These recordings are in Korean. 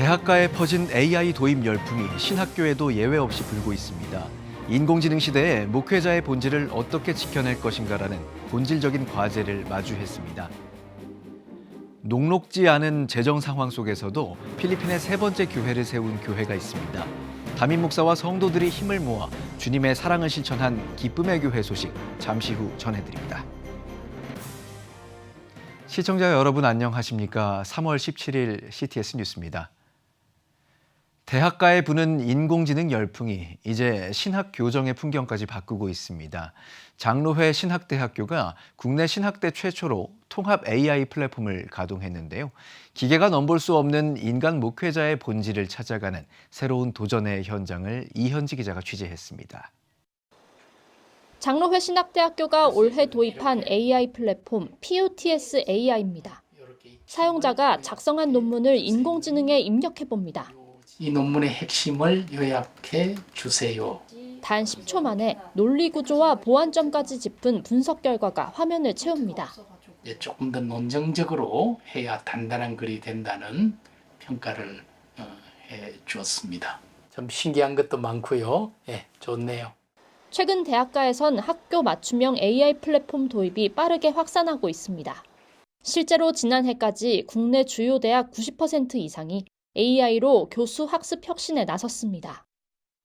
대학가에 퍼진 AI 도입 열풍이 신학교에도 예외 없이 불고 있습니다. 인공지능 시대에 목회자의 본질을 어떻게 지켜낼 것인가라는 본질적인 과제를 마주했습니다. 녹록지 않은 재정 상황 속에서도 필리핀의 세 번째 교회를 세운 교회가 있습니다. 담임 목사와 성도들이 힘을 모아 주님의 사랑을 실천한 기쁨의 교회 소식 잠시 후 전해드립니다. 시청자 여러분 안녕하십니까? 3월 17일 CTS 뉴스입니다. 대학가에 부는 인공지능 열풍이 이제 신학 교정의 풍경까지 바꾸고 있습니다. 장로회 신학대학교가 국내 신학대 최초로 통합 AI 플랫폼을 가동했는데요. 기계가 넘볼 수 없는 인간 목회자의 본질을 찾아가는 새로운 도전의 현장을 이현지 기자가 취재했습니다. 장로회 신학대학교가 올해 도입한 AI 플랫폼 PUTS AI입니다. 사용자가 작성한 논문을 인공지능에 입력해봅니다. 이 논문의 핵심을 요약해 주세요. 단 10초 만에 논리 구조와 보완점까지 짚은 분석 결과가 화면을 채웁니다. 조금 더 논증적으로 해야 단단한 글이 된다는 평가를 해 주었습니다. 좀 신기한 것도 많고요. 좋네요. 최근 대학가에선 학교 맞춤형 AI 플랫폼 도입이 빠르게 확산하고 있습니다. 실제로 지난해까지 국내 주요 대학 90% 이상이 AI로 교수 학습 혁신에 나섰습니다.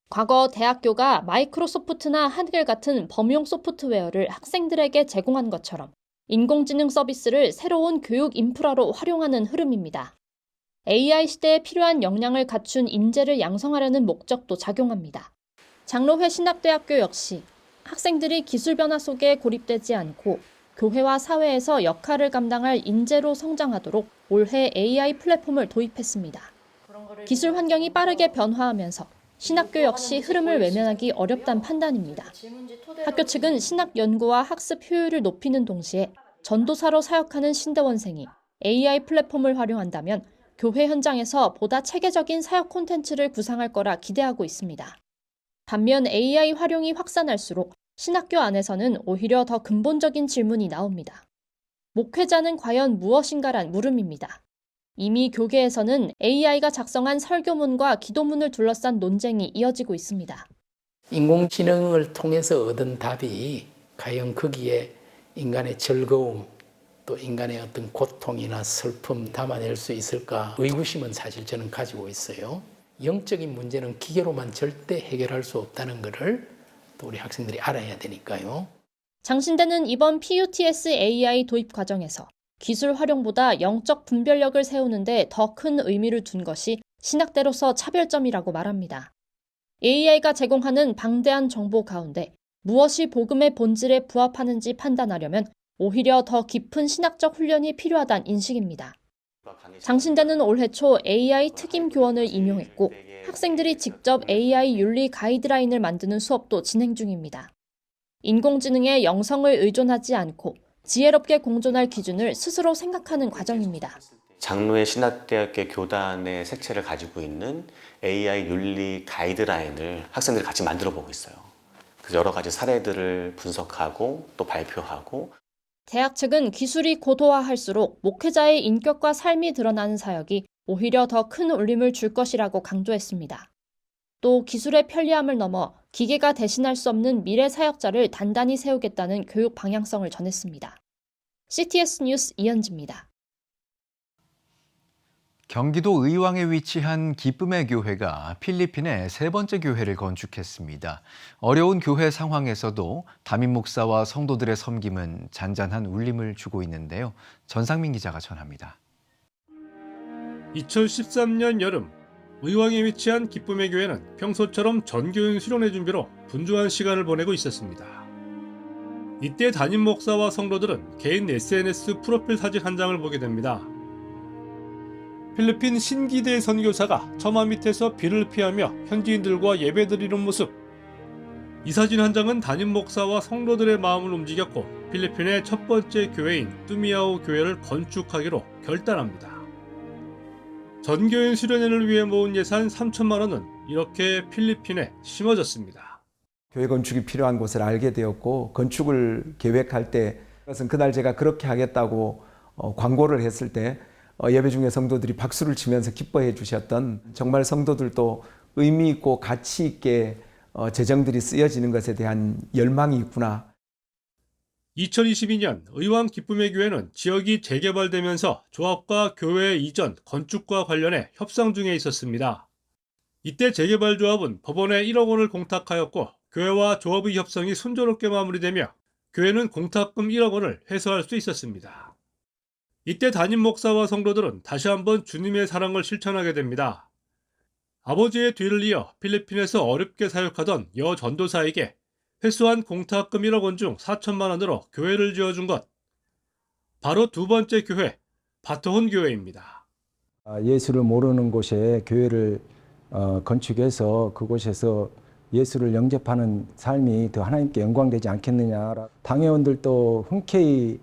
과거 대학교가 마이크로소프트나 한글 같은 범용 소프트웨어를 학생들에게 제공한 것처럼 인공지능 서비스를 새로운 교육 인프라로 활용하는 흐름입니다. AI 시대에 필요한 역량을 갖춘 인재를 양성하려는 목적도 작용합니다. 장로회 신학대학교 역시 학생들이 기술 변화 속에 고립되지 않고 교회와 사회에서 역할을 감당할 인재로 성장하도록 올해 AI 플랫폼을 도입했습니다. 기술 환경이 빠르게 변화하면서 신학교 역시 흐름을 외면하기 어렵다는 판단입니다. 학교 측은 신학 연구와 학습 효율을 높이는 동시에 전도사로 사역하는 신대원생이 AI 플랫폼을 활용한다면 교회 현장에서 보다 체계적인 사역 콘텐츠를 구상할 거라 기대하고 있습니다. 반면 AI 활용이 확산할수록 신학교 안에서는 오히려 더 근본적인 질문이 나옵니다. 목회자는 과연 무엇인가란 물음입니다. 이미 교계에서는 AI가 작성한 설교문과 기도문을 둘러싼 논쟁이 이어지고 있습니다. 인공지능을 통해서 얻은 답이 과연 거기에 인간의 즐거움, 또 인간의 어떤 고통이나 슬픔 담아낼 수 있을까 의구심은 사실 저는 가지고 있어요. 영적인 문제는 기계로만 절대 해결할 수 없다는 것을 또 우리 학생들이 알아야 되니까요. 장신대는 이번 PUTS AI 도입 과정에서 기술 활용보다 영적 분별력을 세우는데 더 큰 의미를 둔 것이 신학대로서 차별점이라고 말합니다. AI가 제공하는 방대한 정보 가운데 무엇이 복음의 본질에 부합하는지 판단하려면 오히려 더 깊은 신학적 훈련이 필요하다는 인식입니다. 장신대는 올해 초 AI 특임 교원을 임용했고 학생들이 직접 AI 윤리 가이드라인을 만드는 수업도 진행 중입니다. 인공지능의 영성을 의존하지 않고 지혜롭게 공존할 기준을 스스로 생각하는 과정입니다. 장로회 신학대학교 교단의 색채를 가지고 있는 AI 윤리 가이드라인을 학생들이 같이 만들어 보고 있어요. 그래서 여러 가지 사례들을 분석하고 또 발표하고 대학 측은 기술이 고도화할수록 목회자의 인격과 삶이 드러나는 사역이 오히려 더 큰 울림을 줄 것이라고 강조했습니다. 또 기술의 편리함을 넘어 기계가 대신할 수 없는 미래 사역자를 단단히 세우겠다는 교육 방향성을 전했습니다. CTS 뉴스 이현지입니다. 경기도 의왕에 위치한 기쁨의 교회가 필리핀의 세 번째 교회를 건축했습니다. 어려운 교회 상황에서도 담임 목사와 성도들의 섬김은 잔잔한 울림을 주고 있는데요. 전상민 기자가 전합니다. 2013년 여름 의왕에 위치한 기쁨의 교회는 평소처럼 전교인 수련회 준비로 분주한 시간을 보내고 있었습니다. 이때 담임 목사와 성도들은 개인 SNS 프로필 사진 한 장을 보게 됩니다. 필리핀 신기대 선교사가 처마 밑에서 비를 피하며 현지인들과 예배드리는 모습. 이 사진 한 장은 담임 목사와 성도들의 마음을 움직였고 필리핀의 첫 번째 교회인 뚜미아오 교회를 건축하기로 결단합니다. 전교인 수련회를 위해 모은 예산 3천만 원은 이렇게 필리핀에 심어졌습니다. 교회 건축이 필요한 곳을 알게 되었고 건축을 계획할 때 그것은 그날 제가 그렇게 하겠다고 광고를 했을 때 예배 중에 성도들이 박수를 치면서 기뻐해 주셨던 정말 성도들도 의미 있고 가치 있게 재정들이 쓰여지는 것에 대한 열망이 있구나. 2022년 의왕 기쁨의 교회는 지역이 재개발되면서 조합과 교회 이전, 건축과 관련해 협상 중에 있었습니다. 이때 재개발조합은 법원에 1억 원을 공탁하였고 교회와 조합의 협상이 순조롭게 마무리되며 교회는 공탁금 1억 원을 회수할 수 있었습니다. 이때 담임 목사와 성도들은 다시 한번 주님의 사랑을 실천하게 됩니다. 아버지의 뒤를 이어 필리핀에서 어렵게 사역하던 여 전도사에게 회수한 공탁금 1억 원 중 4천만 원으로 교회를 지어준 것. 바로 두 번째 교회, 바토혼 교회입니다. 예수를 모르는 곳에 교회를 건축해서 그곳에서 예수를 영접하는 삶이 더 하나님께 영광되지 않겠느냐. 당회원들도 흔쾌히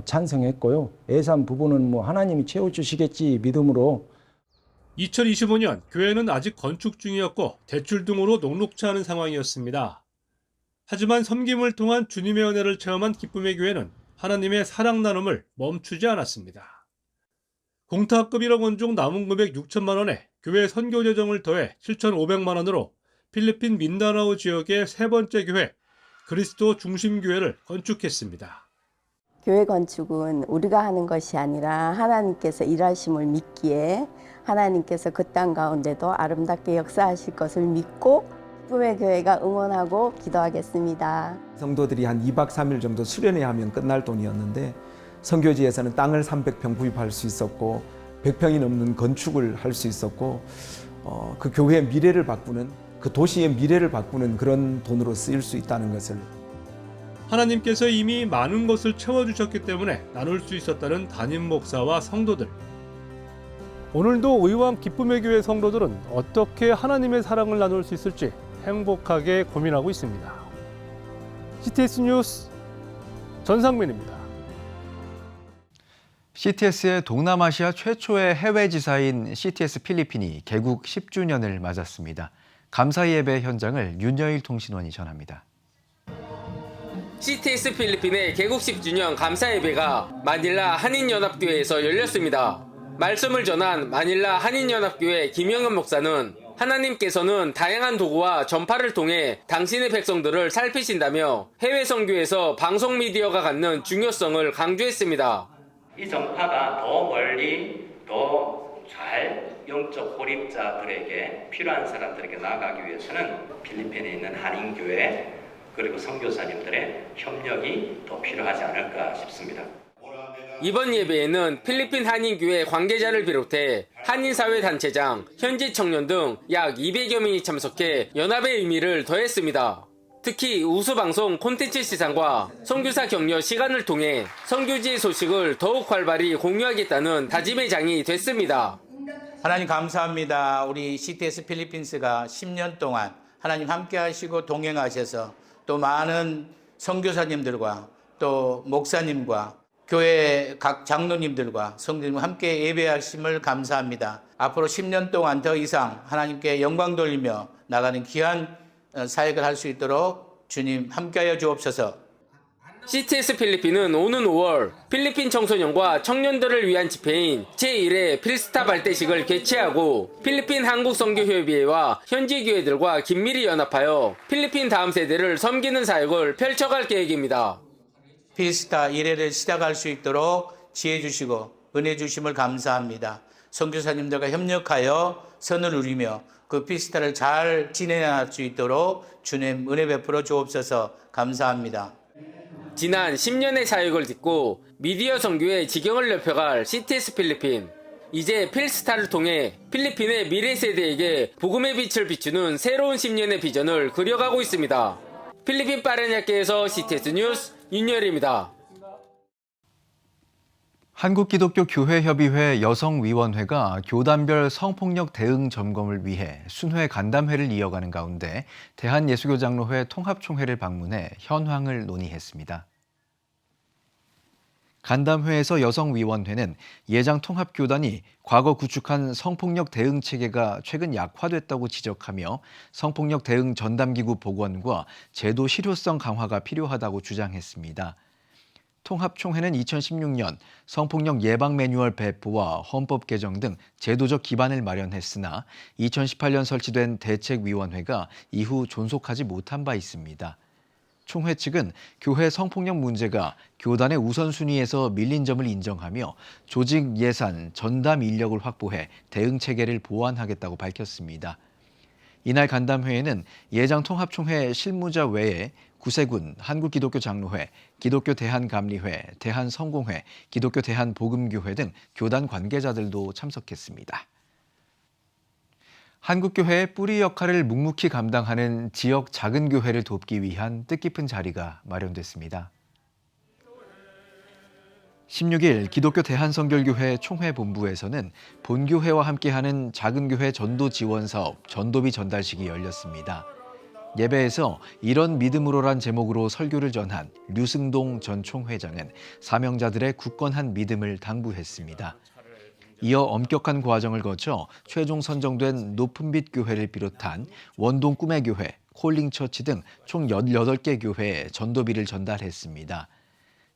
찬성했고요. 예산 부분은 하나님이 채워주시겠지 믿음으로. 2025년 교회는 아직 건축 중이었고 대출 등으로 녹록치 않은 상황이었습니다. 하지만 섬김을 통한 주님의 은혜를 체험한 기쁨의 교회는 하나님의 사랑 나눔을 멈추지 않았습니다. 공탁금 1억 원 중 남은 금액 6천만 원에 교회 선교 재정을 더해 7,500만 원으로 필리핀 민다나오 지역의 세 번째 교회, 그리스도 중심교회를 건축했습니다. 교회 건축은 우리가 하는 것이 아니라 하나님께서 일하심을 믿기에 하나님께서 그 땅 가운데도 아름답게 역사하실 것을 믿고 기쁨의 교회가 응원하고 기도하겠습니다. 성도들이 한 2박 3일 정도 수련회에 하면 끝날 돈이었는데 선교지에서는 땅을 300평 구입할 수 있었고 100평이 넘는 건축을 할 수 있었고 그 교회의 미래를 바꾸는, 그 도시의 미래를 바꾸는 그런 돈으로 쓰일 수 있다는 것을. 하나님께서 이미 많은 것을 채워주셨기 때문에 나눌 수 있었다는 담임 목사와 성도들. 오늘도 의왕 기쁨의 교회 성도들은 어떻게 하나님의 사랑을 나눌 수 있을지 행복하게 고민하고 있습니다. CTS 뉴스 전상민입니다. CTS의 동남아시아 최초의 해외 지사인 CTS 필리핀이 개국 10주년을 맞았습니다. 감사 예배 현장을 윤여일 통신원이 전합니다. CTS 필리핀의 개국 10주년 감사 예배가 마닐라 한인연합교회에서 열렸습니다. 말씀을 전한 마닐라 한인연합교회 김영현 목사는 하나님께서는 다양한 도구와 전파를 통해 당신의 백성들을 살피신다며 해외 선교에서 방송 미디어가 갖는 중요성을 강조했습니다. 이 전파가 더 멀리 더 잘 영적 고립자들에게 필요한 사람들에게 나아가기 위해서는 필리핀에 있는 한인교회 그리고 선교사님들의 협력이 더 필요하지 않을까 싶습니다. 이번 예배에는 필리핀 한인교회 관계자를 비롯해 한인사회단체장, 현지 청년 등 약 200여 명이 참석해 연합의 의미를 더했습니다. 특히 우수방송 콘텐츠 시상과 선교사 격려 시간을 통해 선교지의 소식을 더욱 활발히 공유하겠다는 다짐의 장이 됐습니다. 하나님 감사합니다. 우리 CTS 필리핀스가 10년 동안 하나님 함께 하시고 동행하셔서 또 많은 선교사님들과 또 목사님과 교회 각 장로님들과 성도님과 함께 예배하심을 감사합니다. 앞으로 10년 동안 더 이상 하나님께 영광 돌리며 나가는 귀한 사역을 할 수 있도록 주님 함께하여 주옵소서. CTS 필리핀은 오는 5월 필리핀 청소년과 청년들을 위한 집회인 제1회 필스타 발대식을 개최하고 필리핀 한국선교협의회와 현지 교회들과 긴밀히 연합하여 필리핀 다음 세대를 섬기는 사역을 펼쳐갈 계획입니다. 필스타 1회를 시작할 수 있도록 지혜 주시고 은혜 주심을 감사합니다. 선교사님들과 협력하여 선을 누리며 그 필스타를 잘 진행할 수 있도록 주님 은혜 베풀어 주옵소서. 감사합니다. 지난 10년의 사역을 딛고 미디어 선교의 지경을 넓혀갈 CTS 필리핀. 이제 필스타를 통해 필리핀의 미래 세대에게 복음의 빛을 비추는 새로운 10년의 비전을 그려가고 있습니다. 필리핀 빠르냐께에서 CTS 뉴스 윤열입니다. 한국기독교교회협의회 여성위원회가 교단별 성폭력 대응 점검을 위해 순회 간담회를 이어가는 가운데 대한예수교장로회 통합총회를 방문해 현황을 논의했습니다. 간담회에서 여성위원회는 예장통합교단이 과거 구축한 성폭력 대응 체계가 최근 약화됐다고 지적하며 성폭력 대응 전담기구 복원과 제도 실효성 강화가 필요하다고 주장했습니다. 통합총회는 2016년 성폭력 예방 매뉴얼 배포와 헌법 개정 등 제도적 기반을 마련했으나 2018년 설치된 대책위원회가 이후 존속하지 못한 바 있습니다. 총회 측은 교회 성폭력 문제가 교단의 우선순위에서 밀린 점을 인정하며 조직 예산, 전담 인력을 확보해 대응 체계를 보완하겠다고 밝혔습니다. 이날 간담회에는 예장 통합총회 실무자 외에 구세군, 한국기독교장로회, 기독교 대한감리회, 대한성공회, 기독교 대한복음교회 등 교단 관계자들도 참석했습니다. 한국교회의 뿌리 역할을 묵묵히 감당하는 지역 작은 교회를 돕기 위한 뜻깊은 자리가 마련됐습니다. 16일 기독교 대한성결교회 총회본부에서는 본교회와 함께하는 작은교회 전도 지원 사업 전도비 전달식이 열렸습니다. 예배에서 이런 믿음으로란 제목으로 설교를 전한 류승동 전 총회장은 사명자들의 굳건한 믿음을 당부했습니다. 이어 엄격한 과정을 거쳐 최종 선정된 높은빛 교회를 비롯한 원동 꿈의 교회, 콜링처치 등 총 18개 교회에 전도비를 전달했습니다.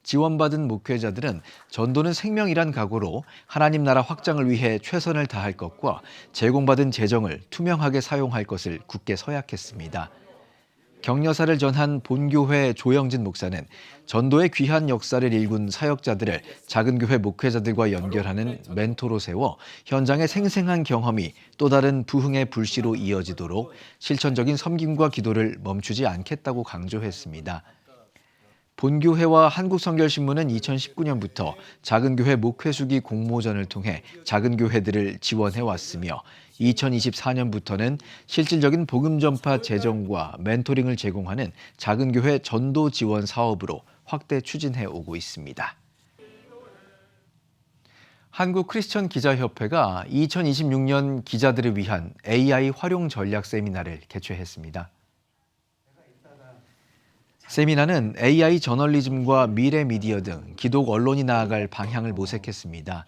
지원받은 목회자들은 전도는 생명이란 각오로 하나님 나라 확장을 위해 최선을 다할 것과 제공받은 재정을 투명하게 사용할 것을 굳게 서약했습니다. 격려사를 전한 본교회 조영진 목사는 전도의 귀한 역사를 일군 사역자들을 작은 교회 목회자들과 연결하는 멘토로 세워 현장의 생생한 경험이 또 다른 부흥의 불씨로 이어지도록 실천적인 섬김과 기도를 멈추지 않겠다고 강조했습니다. 본교회와 한국성결신문은 2019년부터 작은교회 목회수기 공모전을 통해 작은교회들을 지원해왔으며 2024년부터는 실질적인 복음 전파 재정과 멘토링을 제공하는 작은교회 전도 지원 사업으로 확대 추진해 오고 있습니다. 한국크리스천 기자협회가 2026년 기자들을 위한 AI 활용 전략 세미나를 개최했습니다. 세미나는 AI 저널리즘과 미래 미디어 등 기독 언론이 나아갈 방향을 모색했습니다.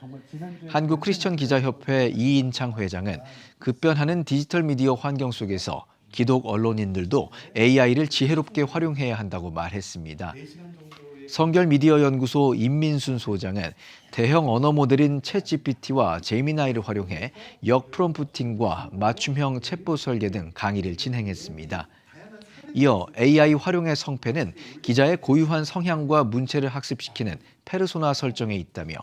한국크리스천기자협회 이인창 회장은 급변하는 디지털 미디어 환경 속에서 기독 언론인들도 AI를 지혜롭게 활용해야 한다고 말했습니다. 성결미디어연구소 임민순 소장은 대형 언어 모델인 챗GPT와 제미나이를 활용해 역 프롬프팅과 맞춤형 챗봇 설계 등 강의를 진행했습니다. 이어 AI 활용의 성패는 기자의 고유한 성향과 문체를 학습시키는 페르소나 설정에 있다며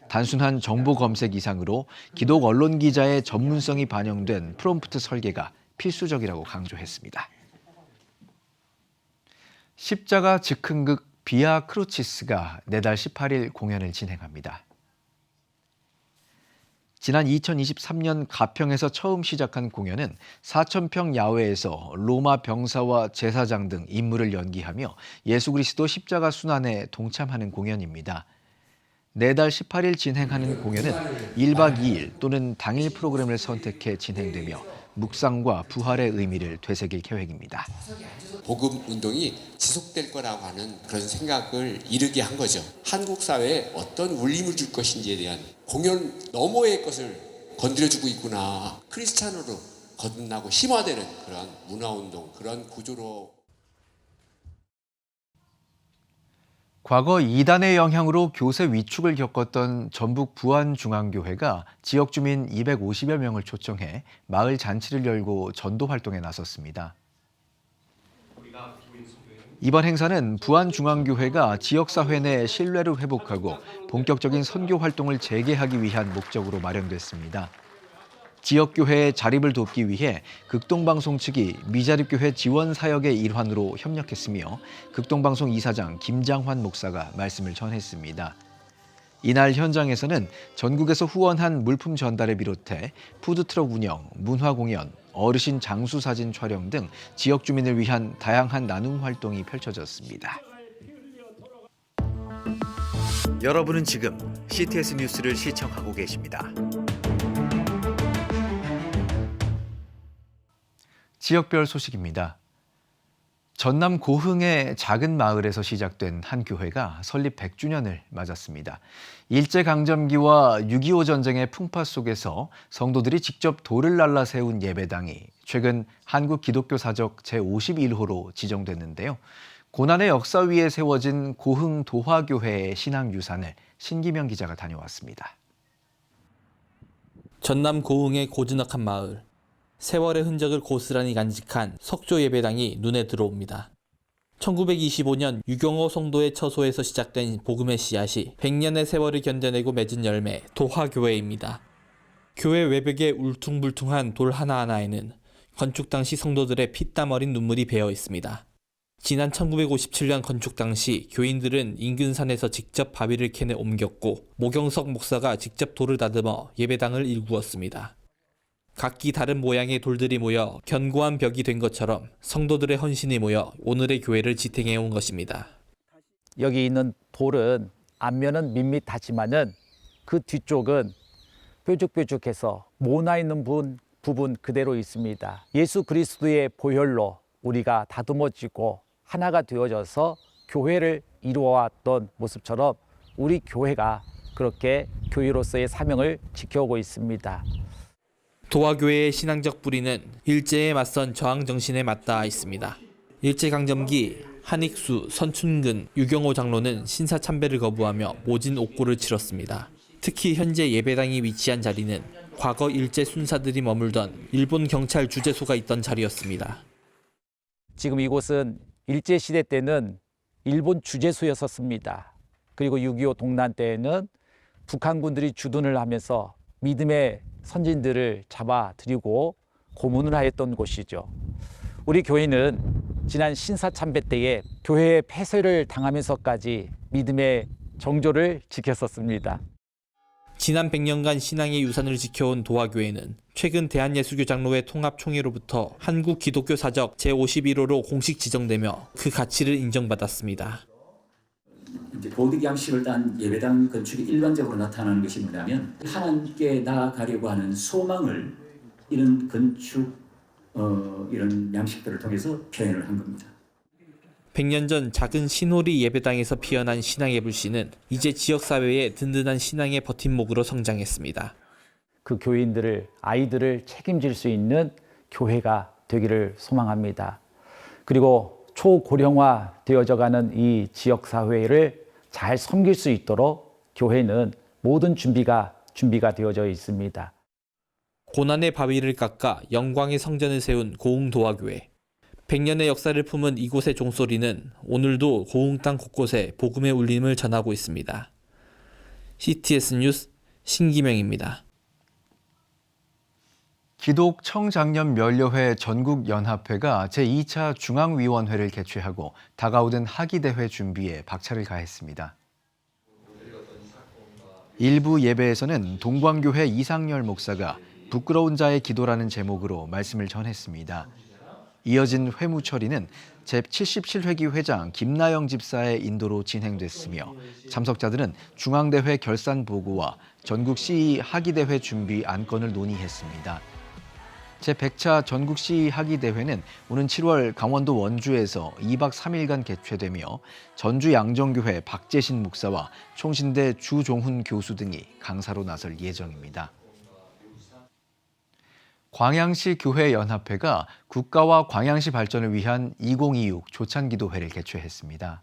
단순한 정보 검색 이상으로 기독 언론 기자의 전문성이 반영된 프롬프트 설계가 필수적이라고 강조했습니다. 십자가 즉흥극 비아 크루치스가 내달 18일 공연을 진행합니다. 지난 2023년 가평에서 처음 시작한 공연은 4,000평 야외에서 로마 병사와 제사장 등 인물을 연기하며 예수 그리스도 십자가 순환에 동참하는 공연입니다. 내달 18일 진행하는 공연은 1박 2일 또는 당일 프로그램을 선택해 진행되며 묵상과 부활의 의미를 되새길 계획입니다. 복음 운동이 지속될 거라고 하는 그런 생각을 이르게 한 거죠. 한국 사회에 어떤 울림을 줄 것인지에 대한 공연 너머의 것을 건드려주고 있구나. 크리스찬으로 거듭나고 심화되는 그런 문화운동, 그런 구조로. 과거 이단의 영향으로 교세 위축을 겪었던 전북 부안중앙교회가 지역 주민 250여 명을 초청해 마을 잔치를 열고 전도 활동에 나섰습니다. 이번 행사는 부안중앙교회가 지역사회 내 신뢰를 회복하고 본격적인 선교 활동을 재개하기 위한 목적으로 마련됐습니다. 지역교회의 자립을 돕기 위해 극동방송 측이 미자립교회 지원 사역의 일환으로 협력했으며 극동방송 이사장 김장환 목사가 말씀을 전했습니다. 이날 현장에서는 전국에서 후원한 물품 전달을 비롯해 푸드트럭 운영, 문화공연, 어르신 장수사진 촬영 등 지역 주민을 위한 다양한 나눔 활동이 펼쳐졌습니다. 여러분은 지금 CTS 뉴스를 시청하고 계십니다. 지역별 소식입니다. 전남 고흥의 작은 마을에서 시작된 한 교회가 설립 100주년을 맞았습니다. 일제강점기와 6.25 전쟁의 풍파 속에서 성도들이 직접 돌을 날라 세운 예배당이 최근 한국기독교사적 제51호로 지정됐는데요. 고난의 역사 위에 세워진 고흥 도화교회의 신앙유산을 신기명 기자가 다녀왔습니다. 전남 고흥의 고즈넉한 마을. 세월의 흔적을 고스란히 간직한 석조 예배당이 눈에 들어옵니다. 1925년 유경호 성도의 처소에서 시작된 복음의 씨앗이 100년의 세월을 견뎌내고 맺은 열매, 도화교회입니다. 교회 외벽의 울퉁불퉁한 돌 하나하나에는 건축 당시 성도들의 피땀 어린 눈물이 배어 있습니다. 지난 1957년 건축 당시 교인들은 인근 산에서 직접 바위를 캐내 옮겼고 모경석 목사가 직접 돌을 다듬어 예배당을 일구었습니다. 각기 다른 모양의 돌들이 모여 견고한 벽이 된 것처럼 성도들의 헌신이 모여 오늘의 교회를 지탱해온 것입니다. 여기 있는 돌은 앞면은 밋밋하지만은 그 뒤쪽은 뾰족뾰족해서 모나 있는 부분 그대로 있습니다. 예수 그리스도의 보혈로 우리가 다듬어지고 하나가 되어져서 교회를 이루어왔던 모습처럼 우리 교회가 그렇게 교회로서의 사명을 지켜오고 있습니다. 도화교회의 신앙적 뿌리는 일제에 맞선 저항 정신에 맞닿아 있습니다. 일제강점기 한익수, 선춘근, 유경호 장로는 신사참배를 거부하며 모진 옥고를 치렀습니다. 특히 현재 예배당이 위치한 자리는 과거 일제 순사들이 머물던 일본 경찰 주재소가 있던 자리였습니다. 지금 이곳은 일제시대 때는 일본 주재소였었습니다. 그리고 6.25 동란 때에는 북한군들이 주둔을 하면서 믿음의 선진들을 잡아들이고 고문을 하였던 곳이죠. 우리 교회는 지난 신사참배 때에 교회의 폐쇄를 당하면서까지 믿음의 정조를 지켰었습니다. 지난 100년간 신앙의 유산을 지켜온 도화교회는 최근 대한예수교 장로회 통합총회로부터 한국 기독교 사적 제51호로 공식 지정되며 그 가치를 인정받았습니다. 도덕 양식을 딴 예배당 건축이 일반적으로 나타나는 것이 뭐냐면 하나님께 나아가려고 하는 소망을 이런 건축 이런 양식들을 통해서 표현을 한 겁니다. 100년 전 작은 신호리 예배당에서 피어난 신앙의 불씨는 이제 지역사회의 든든한 신앙의 버팀목으로 성장했습니다. 그 교인들을, 아이들을 책임질 수 있는 교회가 되기를 소망합니다. 그리고 초고령화 되어져가는 이 지역사회를 잘 섬길 수 있도록 교회는 모든 준비가 되어져 있습니다. 고난의 바위를 깎아 영광의 성전을 세운 고흥 도화교회. 100년의 역사를 품은 이곳의 종소리는 오늘도 고흥 땅 곳곳에 복음의 울림을 전하고 있습니다. CTS 뉴스 신기명입니다. 기독청장년면례회 전국연합회가 제2차 중앙위원회를 개최하고 다가오는 학위대회 준비에 박차를 가했습니다. 일부 예배에서는 동광교회 이상열 목사가 부끄러운 자의 기도라는 제목으로 말씀을 전했습니다. 이어진 회무 처리는 제77회기 회장 김나영 집사의 인도로 진행됐으며 참석자들은 중앙대회 결산 보고와 전국 CE 학위대회 준비 안건을 논의했습니다. 제100차 전국 CE 학위대회는 오는 7월 강원도 원주에서 2박 3일간 개최되며 전주 양정교회 박재신 목사와 총신대 주종훈 교수 등이 강사로 나설 예정입니다. 광양시 교회연합회가 국가와 광양시 발전을 위한 2026 조찬기도회를 개최했습니다.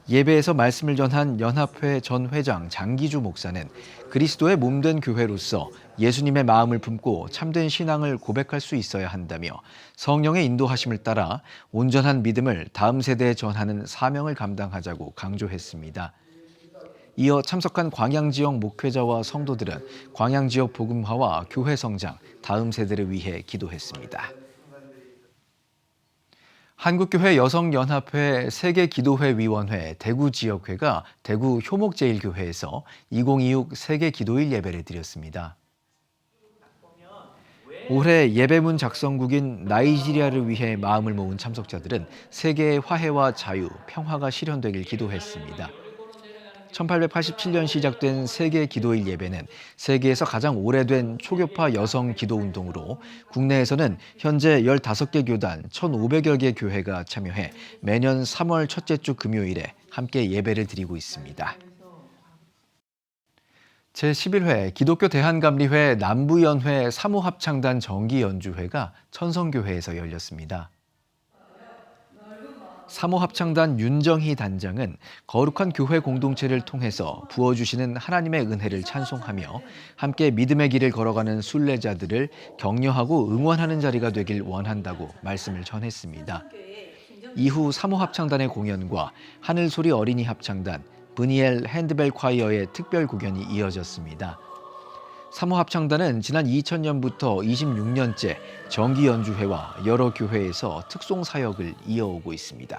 예배에서 말씀을 전한 연합회 전 회장 장기주 목사는 그리스도의 몸된 교회로서 예수님의 마음을 품고 참된 신앙을 고백할 수 있어야 한다며 성령의 인도하심을 따라 온전한 믿음을 다음 세대에 전하는 사명을 감당하자고 강조했습니다. 이어 참석한 광양지역 목회자와 성도들은 광양지역 복음화와 교회 성장, 다음 세대를 위해 기도했습니다. 한국교회 여성연합회 세계기도회위원회 대구지역회가 대구 효목제일교회에서 2026 세계기도일 예배를 드렸습니다. 올해 예배문 작성국인 나이지리아를 위해 마음을 모은 참석자들은 세계의 화해와 자유, 평화가 실현되길 기도했습니다. 1887년 시작된 세계 기도일 예배는 세계에서 가장 오래된 초교파 여성 기도 운동으로 국내에서는 현재 15개 교단 1,500여 개 교회가 참여해 매년 3월 첫째 주 금요일에 함께 예배를 드리고 있습니다. 제11회 기독교 대한감리회 남부연회 사무합창단 정기연주회가 천성교회에서 열렸습니다. 사모합창단 윤정희 단장은 거룩한 교회 공동체를 통해서 부어주시는 하나님의 은혜를 찬송하며 함께 믿음의 길을 걸어가는 순례자들을 격려하고 응원하는 자리가 되길 원한다고 말씀을 전했습니다. 이후 사모합창단의 공연과 하늘소리 어린이 합창단, 브니엘 핸드벨 콰이어의 특별 공연이 이어졌습니다. 사모합창단은 지난 2000년부터 26년째 정기 연주회와 여러 교회에서 특송 사역을 이어오고 있습니다.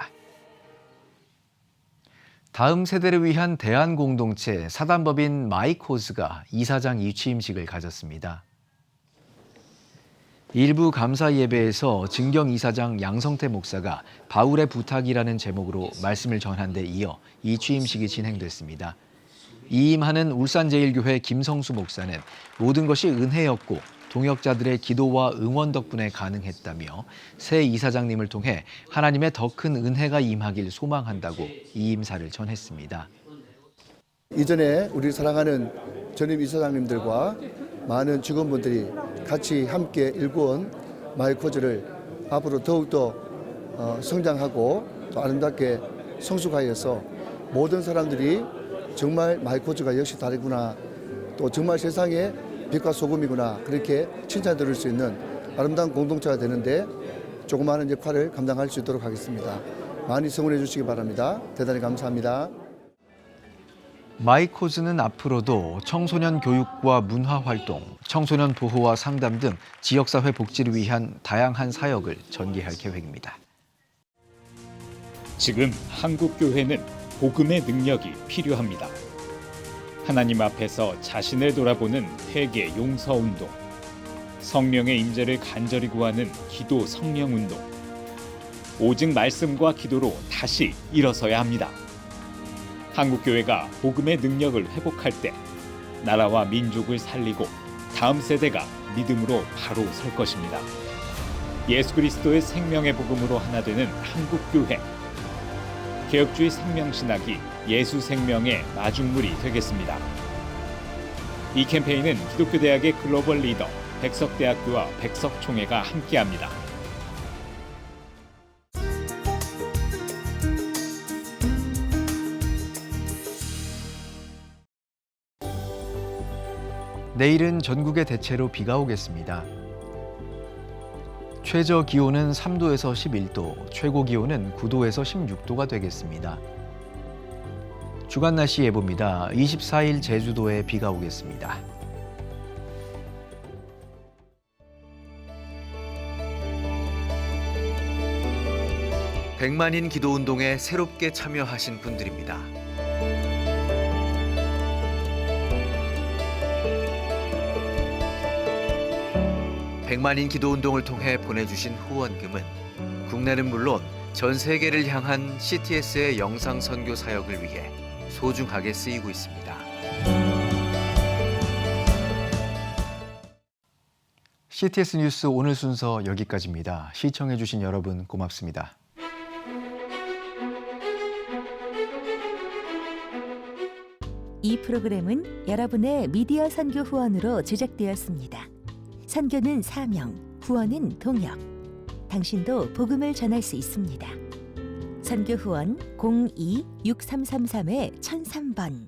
다음 세대를 위한 대안공동체 사단법인 마이코즈가 이사장 이취임식을 가졌습니다. 일부 감사 예배에서 증경 이사장 양성태 목사가 바울의 부탁이라는 제목으로 말씀을 전한 데 이어 이취임식이 진행됐습니다. 이임하는 울산제일교회 김성수 목사는 모든 것이 은혜였고 동역자들의 기도와 응원 덕분에 가능했다며 새 이사장님을 통해 하나님의 더 큰 은혜가 임하길 소망한다고 이임사를 전했습니다. 이전에 우리 사랑하는 전임 이사장님들과 많은 직원분들이 같이 함께 일구온 마이코즈를 앞으로 더욱더 성장하고 또 아름답게 성숙하여서 모든 사람들이 정말 마이코즈가 역시 다르구나, 또 정말 세상에 빛과 소금이구나, 그렇게 칭찬 들을 수 있는 아름다운 공동체가 되는데 조그마한 역할을 감당할 수 있도록 하겠습니다. 많이 성원해 주시기 바랍니다. 대단히 감사합니다. 마이코즈는 앞으로도 청소년 교육과 문화 활동, 청소년 보호와 상담 등 지역사회 복지를 위한 다양한 사역을 전개할 계획입니다. 지금 한국 교회는 복음의 능력이 필요합니다. 하나님 앞에서 자신을 돌아보는 회개 용서 운동, 성령의 임재를 간절히 구하는 기도 성령 운동, 오직 말씀과 기도로 다시 일어서야 합니다. 한국 교회가 복음의 능력을 회복할 때 나라와 민족을 살리고 다음 세대가 믿음으로 바로 설 것입니다. 예수 그리스도의 생명의 복음으로 하나 되는 한국 교회. 개혁주의 생명신학이 예수 생명의 마중물이 되겠습니다. 이 캠페인은 기독교대학의 글로벌 리더 백석대학교와 백석총회가 함께합니다. 내일은 전국에 대체로 비가 오겠습니다. 최저 기온은 3도에서 11도, 최고 기온은 9도에서 16도가 되겠습니다. 주간 날씨 예보입니다. 24일 제주도에 비가 오겠습니다. 백만인 기도운동에 새롭게 참여하신 분들입니다. 백만인 기도운동을 통해 보내주신 후원금은 국내는 물론 전 세계를 향한 CTS의 영상 선교 사역을 위해 소중하게 쓰이고 있습니다. CTS 뉴스 오늘 순서 여기까지입니다. 시청해주신 여러분 고맙습니다. 이 프로그램은 여러분의 미디어 선교 후원으로 제작되었습니다. 선교는 사명, 후원은 동역. 당신도 복음을 전할 수 있습니다. 선교 후원 02-6333-1003번